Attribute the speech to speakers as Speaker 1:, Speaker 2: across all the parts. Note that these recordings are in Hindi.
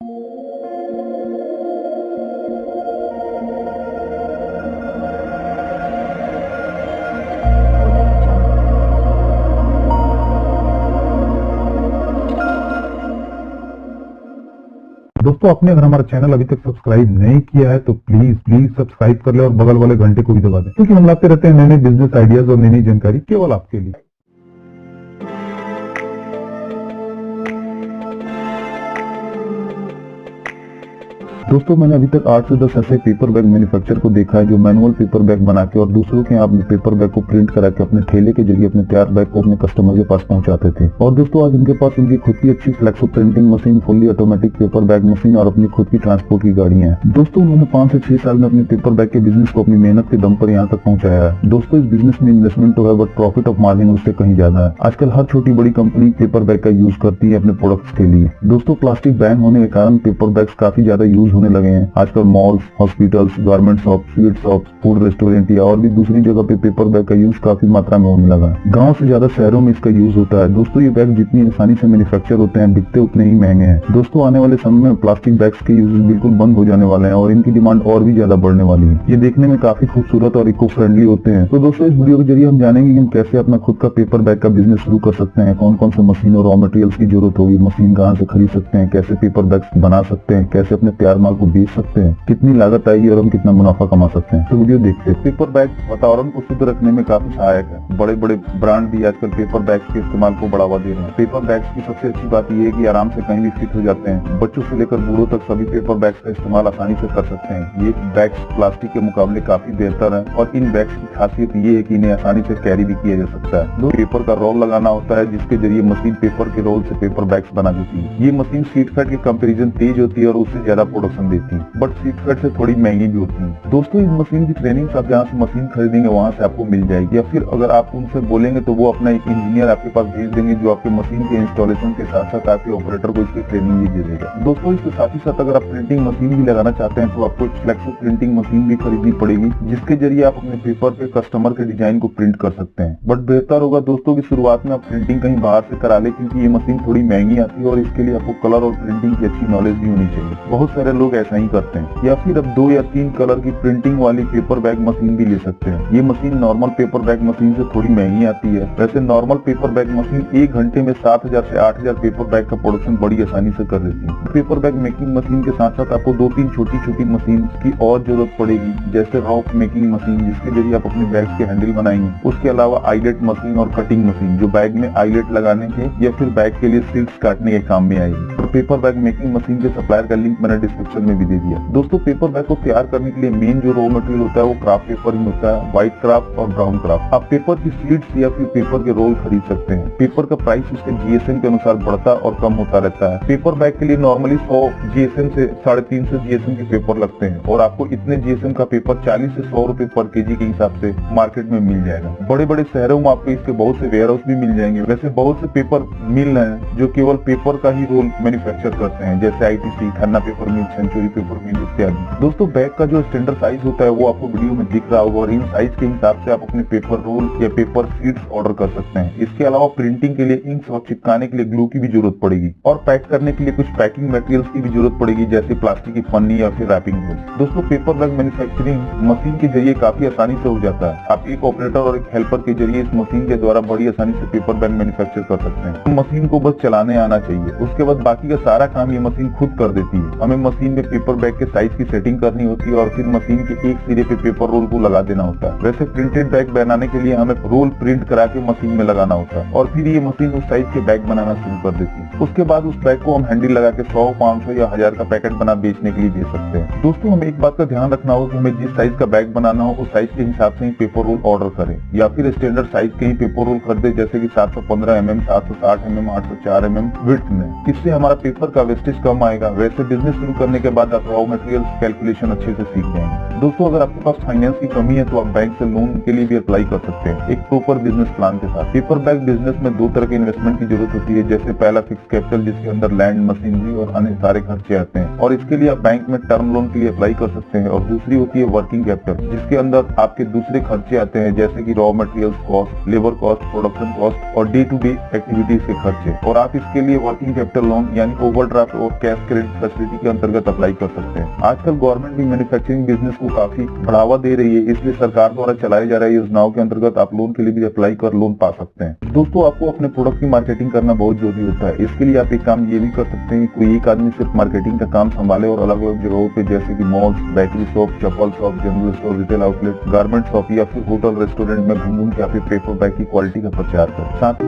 Speaker 1: दोस्तों, आपने अगर हमारा चैनल अभी तक सब्सक्राइब नहीं किया है तो प्लीज सब्सक्राइब कर ले और बगल वाले घंटे को भी दबा दें, क्योंकि हम लाते रहते हैं नए नए बिजनेस आइडियाज और नई नई जानकारी केवल आपके लिए। दोस्तों, मैंने अभी तक 8 से 10 ऐसे पेपर बैग मैन्युफैक्चर को देखा है जो मैनुअल पेपर बैग बना के और दूसरों के यहाँ पेपर बैग को प्रिंट करा के अपने ठेले के जरिए अपने तैयार बैग को अपने कस्टमर के पास पहुंचाते थे। और दोस्तों, आज इनके पास उनकी खुद की अच्छी flexo printing machine, fully automatic paper bag machine और अपनी खुद की ट्रांसपोर्ट की गाड़ियां हैं। दोस्तों, उन्होंने 5 से 6 साल में अपने पेपर बैग के बिजनेस को अपनी मेहनत के दम पर यहाँ तक पहुँचाया है। दोस्तों, इस बिजनेस में इन्वेस्टमेंट तो है बट प्रॉफिट ऑफ मार्जिन उससे कहीं ज्यादा है। आजकल हर छोटी बड़ी कंपनी पेपर बैग का यूज करती है अपने प्रोडक्ट्स के लिए। दोस्तों, प्लास्टिक बैन होने के कारण पेपर बैग्स काफी ज्यादा यूज होने लगे हैं। आजकल malls, hospitals, garment shop, sweet shop, food restaurant या और भी दूसरी जगह पे पेपर बैग का यूज काफी मात्रा में होने लगा है। गांव से ज्यादा शहरों में इसका यूज होता है। दोस्तों, ये बैग जितनी आसानी से मैन्युफैक्चर होते हैं, बिकते उतने ही महंगे हैं। दोस्तों, आने वाले समय में प्लास्टिक बैग्स के यूज बिल्कुल बंद हो जाने वाले हैं और इनकी डिमांड और भी ज्यादा बढ़ने वाली है। ये देखने में काफी खूबसूरत और इको फ्रेंडली होते हैं। तो दोस्तों, इस वीडियो के जरिए हम जानेंगे कि हम कैसे अपना खुद का पेपर बैग का बिजनेस शुरू कर सकते हैं, कौन कौन से मशीन और रॉ मटेरियल्स की जरूरत होगी, मशीन कहाँ से खरीद सकते हैं, कैसे पेपर बैग्स बना सकते हैं, कैसे अपने तैयार माल को बेच सकते हैं, कितनी लागत आएगी और हम कितना मुनाफा कमा सकते हैं। तो वीडियो देखते हैं। पेपर बैग वातावरण को शुद्ध रखने में काफी सहायक है। बड़े बड़े ब्रांड भी आजकल पेपर बैग्स के इस्तेमाल को बढ़ावा दे रहे हैं। पेपर बैग्स की सबसे अच्छी बात यह है कि आराम से कहीं भी फिट हो जाते हैं। बच्चों से लेकर बूढ़ों तक सभी पेपर बैग्स का इस्तेमाल आसानी से कर सकते हैं। ये बैग्स प्लास्टिक के मुकाबले काफी बेहतर है और इन बैग्स की खासियत ये है कि इन्हें आसानी से कैरी भी किया जा सकता है। दो पेपर का रोल लगाना होता है जिसके जरिए मशीन पेपर के रोल से पेपर बैग्स बना देती है। ये मशीन सीट फैट के कंपेरिजन तेज होती है और उससे ज्यादा प्रोडक्शन देती है, बट सीट फैट से थोड़ी महंगी भी होती है। दोस्तों, इस मशीन की ट्रेनिंग आप जहाँ से मशीन खरीदेंगे वहाँ से आपको मिल जाएगी, या फिर अगर आप उनसे बोलेंगे तो वो अपना एक इंजीनियर आपके पास भेज देंगे जो आपके मशीन के इंस्टॉलेशन के साथ साथ आपके ऑपरेटर को इसकी ट्रेनिंग भी दे देगा। दोस्तों, इसके साथ ही साथ अगर आप प्रिंटिंग मशीन भी लगाना चाहते हैं तो आपको एक फ्लेक्सो प्रिंटिंग मशीन भी खरीदनी पड़ेगी जिसके जरिए आप अपने पेपर पे कस्टमर के डिजाइन को प्रिंट कर सकते हैं। बट बेहतर होगा दोस्तों की शुरुआत में आप प्रिंटिंग कहीं बाहर से करा ले, क्योंकि ये मशीन थोड़ी महंगी आती है और इसके लिए आपको कलर और प्रिंटिंग की अच्छी नॉलेज भी होनी चाहिए। बहुत सारे लोग ऐसा ही करते हैं। या फिर अब 2 या 3 कलर की प्रिंटिंग वाली पेपर बैग मशीन भी ले सकते हैं। ये machine normal paper bag machine से थोड़ी महंगी आती है। वैसे नॉर्मल पेपर बैग मशीन 1 घंटे में 7000 से 8000 पेपर बैग का प्रोडक्शन बड़ी आसानी से कर देती है। पेपर बैग मेकिंग मशीन के साथ साथ आपको 2-3 छोटी छोटी मशीन की और जरूरत पड़ेगी, जैसे रॉक मेकिंग मशीन जिसके जरिए आप अपने बैग के हैंडल बनाएंगे। उसके अलावा आईलेट मशीन और कटिंग मशीन जो बैग में आईलेट लगाने के या फिर बैग के लिए सिल्क्स काटने के काम में आएगी। और पेपर बैग मेकिंग मशीन के सप्लायर का लिंक मैंने डिस्क्रिप्शन में भी दे दिया। दोस्तों, पेपर बैग को तैयार करने के लिए मेन जो रॉ मटेरियल होता है वो क्राफ्ट पेपर ही होता है, व्हाइट क्राफ्ट और ब्राउन क्राफ्ट। आप पेपर की शीट्स या फिर पेपर के रोल खरीद सकते हैं। पेपर का प्राइस उसके जीएसएम के अनुसार बढ़ता और कम होता रहता है। पेपर बैग के लिए नॉर्मली 100 जीएसएम से 350 जीएसएम के पेपर लगते हैं और आपको इतने जीएसएम का पेपर 40 से 100 रुपए पर केजी के हिसाब से मार्केट में मिल जाएगा। बड़े बड़े शहरों में आपको इसके बहुत से वेयर हाउस भी मिल जाएंगे। वैसे बहुत से पेपर मिल हैं जो केवल पेपर का ही रोल मैन्युफैक्चर करते हैं, जैसे आईटीसी, खन्ना पेपर मिल, सेंचुरी पेपर मिल इत्यादि। दोस्तों, बैग का जो स्टैंडर्ड साइज होता है वो आपको वीडियो में दिख रहा होगा और इन साइज के हिसाब से आप अपने पेपर रोल या पेपर शीट्स ऑर्डर कर सकते हैं। इसके अलावा प्रिंटिंग के लिए इंक और चिपकाने के लिए ग्लू की भी जरूरत पड़ेगी और पैक करने के लिए कुछ पैकिंग मटेरियल्स की भी जरूरत पड़ेगी, जैसे प्लास्टिक की पन्नी या फिर रैपिंग रोल्स। दोस्तों, पेपर बैग मैन्युफैक्चरिंग मशीन के जरिए काफी आसानी से हो जाता है। आप एक ऑपरेटर और एक हेल्पर के जरिए इस मशीन के द्वारा बड़ी आसानी से पेपर बैग मैन्युफैक्चर कर सकते हैं। मशीन को बस चलाने आना चाहिए, उसके बाद बाकी का सारा काम ये मशीन खुद कर देती है। हमें मशीन में पेपर बैग के साइज की सेटिंग करनी होती है और फिर मशीन के एक सिरे पे पेपर रोल को लगा देना होता है। वैसे प्रिंटेड बैग बनाने के लिए हमें रोल प्रिंट करा के मशीन में लगाना होता है और फिर ये मशीन उस साइज के बैग बनाना शुरू कर देती है। उसके बाद उस बैग को हम हैंडल लगा के 100, 500 या 1000 का पैकेट बना बेचने के लिए दे सकते हैं। दोस्तों, हमें एक बात का ध्यान रखना होगा कि हमें जिस साइज का बैग बनाना हो उस साइज के हिसाब से ही पेपर रोल ऑर्डर करें या फिर स्टैंडर्ड साइज के ही पेपर रोल खरीदे, जैसे कि 715 mm, 760 mm, 804 mm विड्थ में। इससे हमारा पेपर का वेस्टेज कम आएगा। वैसे बिजनेस शुरू करने के बाद आप रॉ मटेरियल्स कैलकुलेशन अच्छे से सीख जाएंगे। दोस्तों, अगर आपके पास फाइनेंस की कमी है तो आप बैंक से लोन के लिए भी अप्लाई कर सकते हैं एक प्रॉपर बिजनेस प्लान के साथ। पेपर बैग बिजनेस में 2 तरह के इन्वेस्टमेंट की जरूरत होती है, जैसे पहला फिक्स कैपिटल जिसके अंदर लैंड, मशीनरी और अन्य सारे खर्चे आते हैं और इसके लिए आप बैंक में टर्म लोन के लिए अप्लाई कर सकते हैं। और दूसरी होती है वर्किंग कैपिटल जिसके अंदर आपके दूसरे खर्चे आते हैं, जैसे कि raw materials cost, labour cost, production cost और डे टू डे एक्टिविटीज के खर्चे। और आप इसके लिए वर्किंग कैपिटल लोन यानी यानी ओवरड्राफ्ट और कैश क्रेडिट फैसिलिटी के अंतर्गत अप्लाई कर सकते हैं। आजकल गवर्नमेंट भी मैन्युफैक्चरिंग बिजनेस को काफी बढ़ावा दे रही है, इसलिए सरकार द्वारा चलाई जा रही योजनाओं के अंतर्गत आप लोन के लिए भी अप्लाई कर लोन पा सकते हैं। दोस्तों, आपको अपने प्रोडक्ट की मार्केटिंग करना बहुत जरूरी होता है। इसके लिए आप एक काम ये भी कर सकते हैं, कोई एक आदमी सिर्फ मार्केटिंग का काम संभाले और अलग अलग जगहों पे जैसे कि malls, bakery shop, chappal shop, general store, retail outlet, garment shop या फिर होटल रेस्टोरेंट में घूम के अपने पेपर बैग की क्वालिटी का प्रचार करें। साथ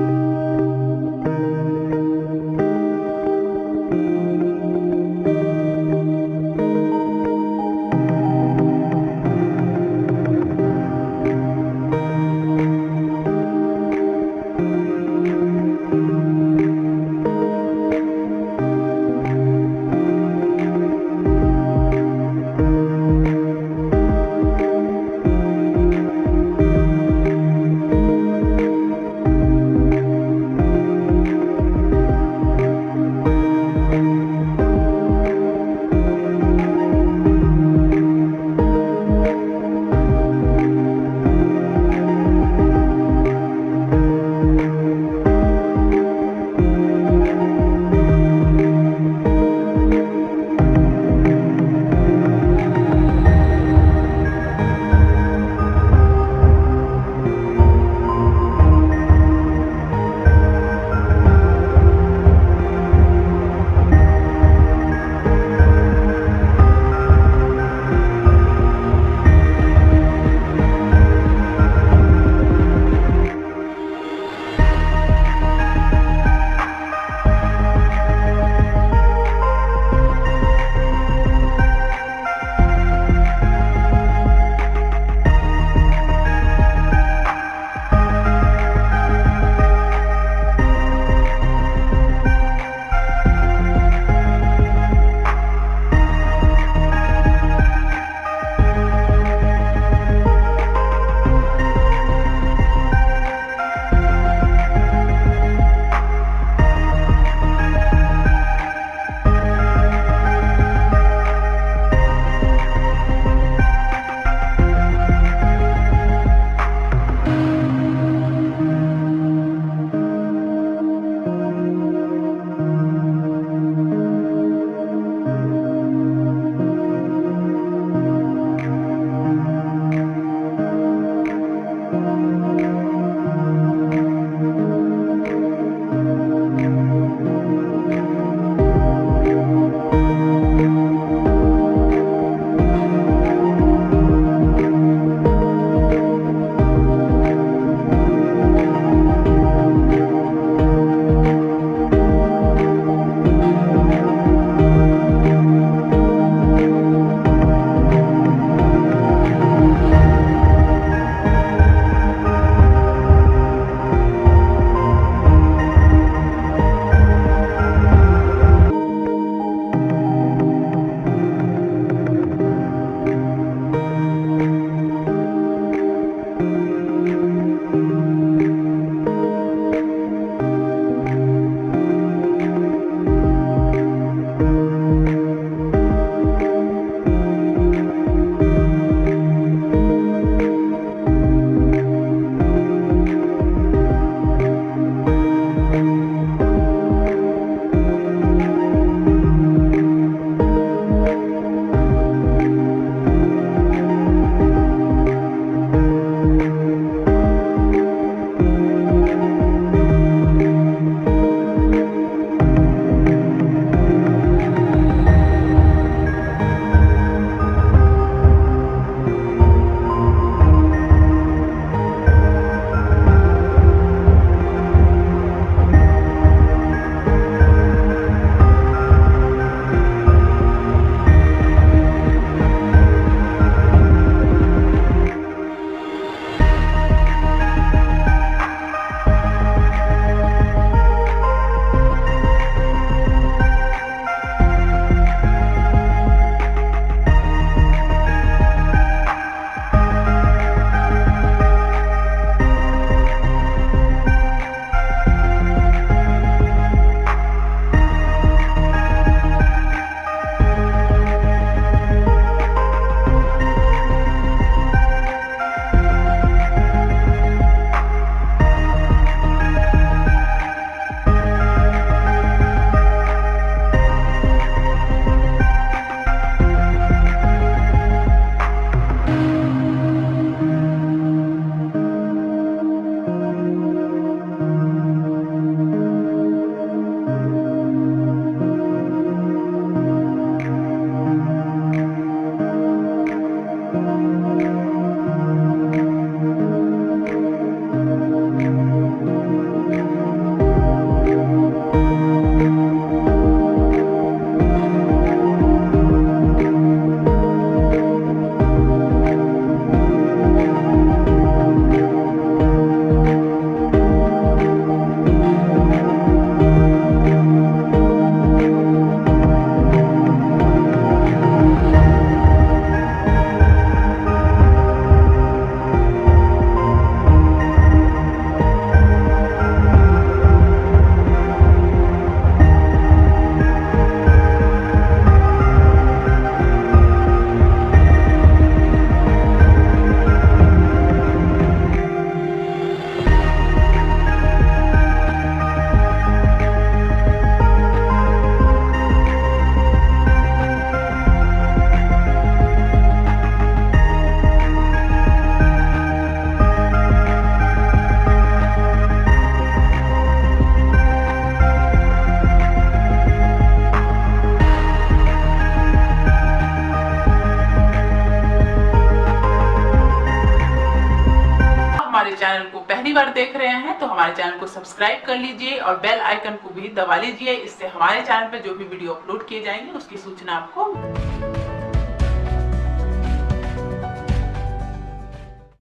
Speaker 2: पहली बार देख रहे हैं तो हमारे चैनल को सब्सक्राइब कर लीजिए और बेल आइकन को भी दबा लीजिए। इससे हमारे चैनल पे जो भी वीडियो अपलोड किए जाएंगे उसकी सूचना आपको।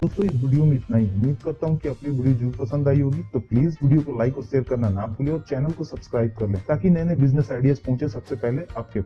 Speaker 1: दोस्तों इस वीडियो में इतना ही। उम्मीद करता हूँ कि अपनी वीडियो जरूर पसंद आई होगी, तो प्लीज वीडियो को लाइक और शेयर करना ना भूलिए और चैनल को सब्सक्राइब कर लें ताकि नए नए बिजनेस आइडियाज पहुंचे सबसे पहले आपके पास।